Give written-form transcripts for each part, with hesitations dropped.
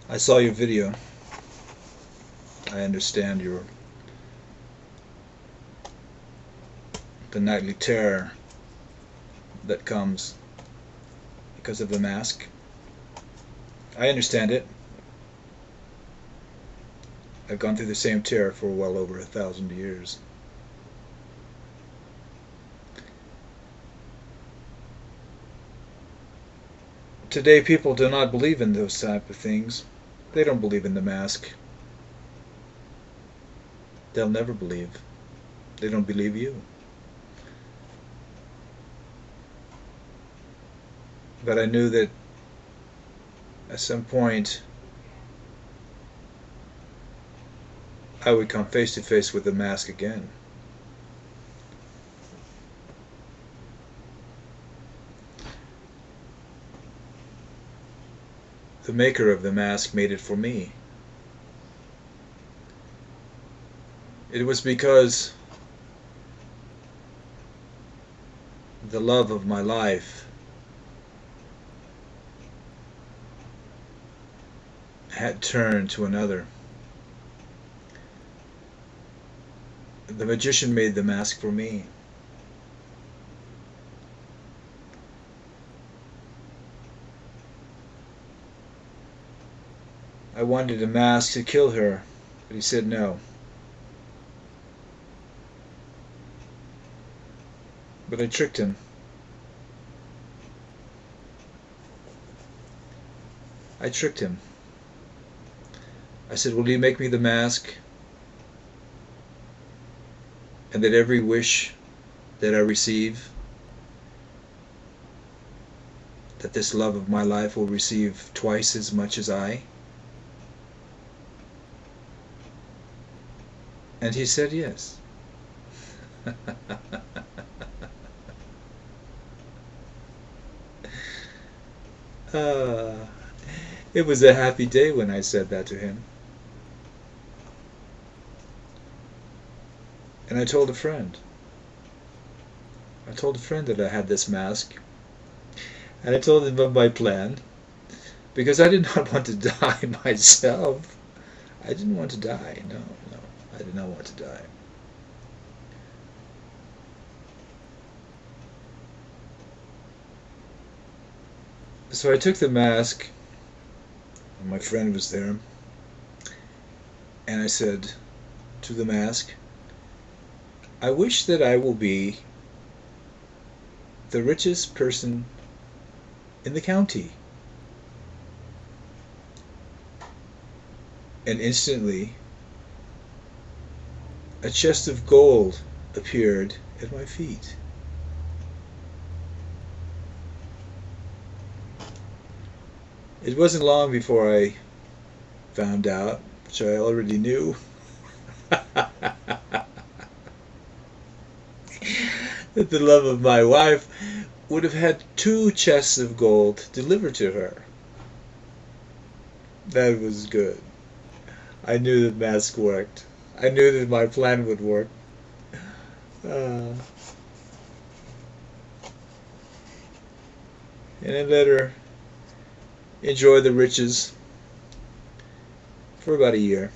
I saw your video. I understand the nightly terror that comes because of the mask. I understand it. I've gone through the same terror for well over 1,000 years. Today people do not believe in those type of things. They don't believe in the mask. They'll never believe. They don't believe you. But I knew that at some point I would come face to face with the mask again. The maker of the mask made it for me. It was because the love of my life had turned to another. The magician made the mask for me. I wanted a mask to kill her, but he said no. But I tricked him. I tricked him. I said, will you make me the mask? And that every wish that I receive, that this love of my life will receive twice as much as I? And he said yes. It was a happy day when I said that to him. And I told a friend. I told a friend that I had this mask. And I told him of my plan. Because I did not want to die myself. I didn't want to die. No. I did not want to die. So I took the mask, and my friend was there, and I said to the mask, I wish that I will be the richest person in the county. And instantly, a chest of gold appeared at my feet. It wasn't long before I found out, which I already knew, that the love of my wife would have had 2 chests of gold delivered to her. That was good. I knew the mask worked. I knew that my plan would work. And I let her enjoy the riches for about a year.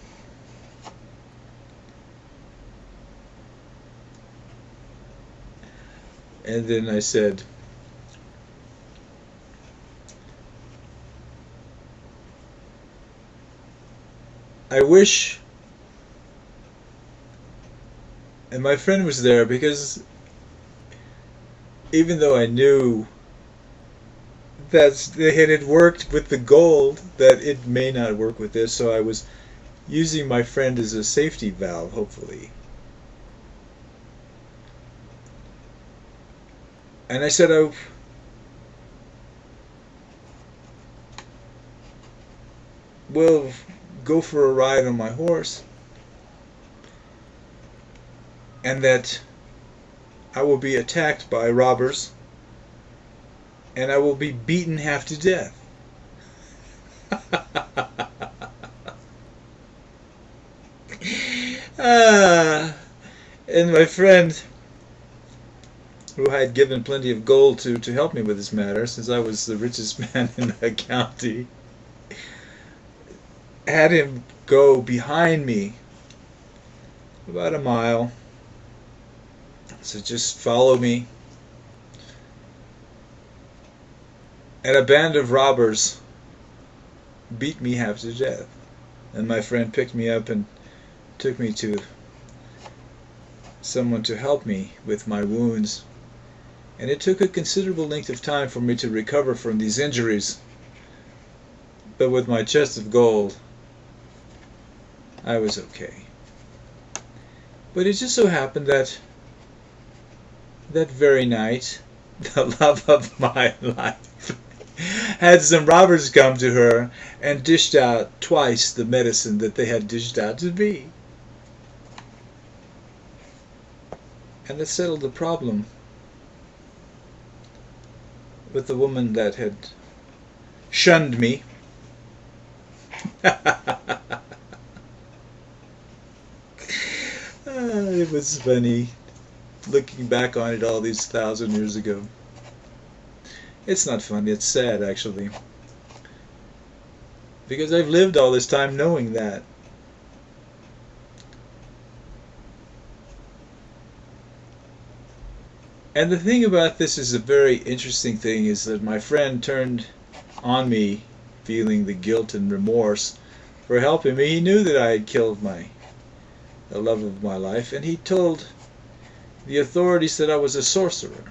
And then I said, I wish, and my friend was there because even though I knew that it had worked with the gold, that it may not work with this, so I was using my friend as a safety valve, hopefully. And I said, I will go for a ride on my horse, and that I will be attacked by robbers, and I will be beaten half to death. And my friend, who had given plenty of gold to help me with this matter, since I was the richest man in the county, had him go behind me about a mile. So just follow me. And a band of robbers beat me half to death. And my friend picked me up and took me to someone to help me with my wounds. And it took a considerable length of time for me to recover from these injuries. But with my chest of gold, I was okay. But it just so happened that that very night, the love of my life had some robbers come to her and dished out twice the medicine that they had dished out to me. And it settled the problem with the woman that had shunned me. It was funny looking back on it all these 1,000 years ago. It's not funny, it's sad actually. Because I've lived all this time knowing that. And the thing about this is a very interesting thing is that my friend turned on me feeling the guilt and remorse for helping me. He knew that I had killed the love of my life, and he told the authorities that I was a sorcerer.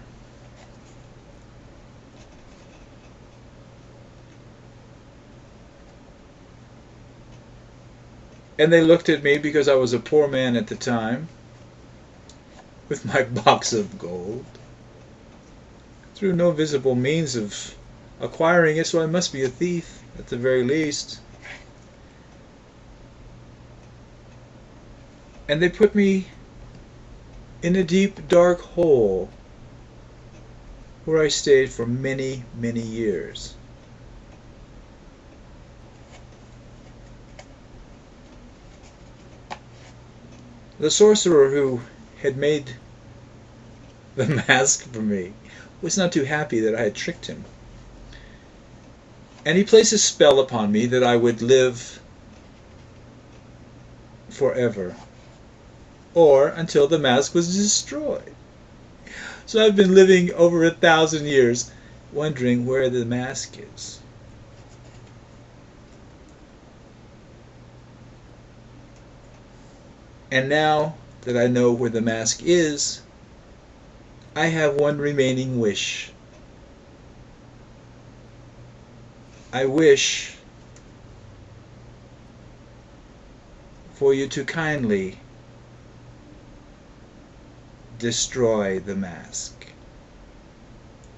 And they looked at me because I was a poor man at the time, with my box of gold, through no visible means of acquiring it, so I must be a thief at the very least. And they put me in a deep, dark hole where I stayed for many, many years. The sorcerer who had made the mask for me was not too happy that I had tricked him. And he placed a spell upon me that I would live forever, or until the mask was destroyed. So I've been living over 1,000 years wondering where the mask is. And now that I know where the mask is, I have one remaining wish. I wish for you to kindly destroy the mask.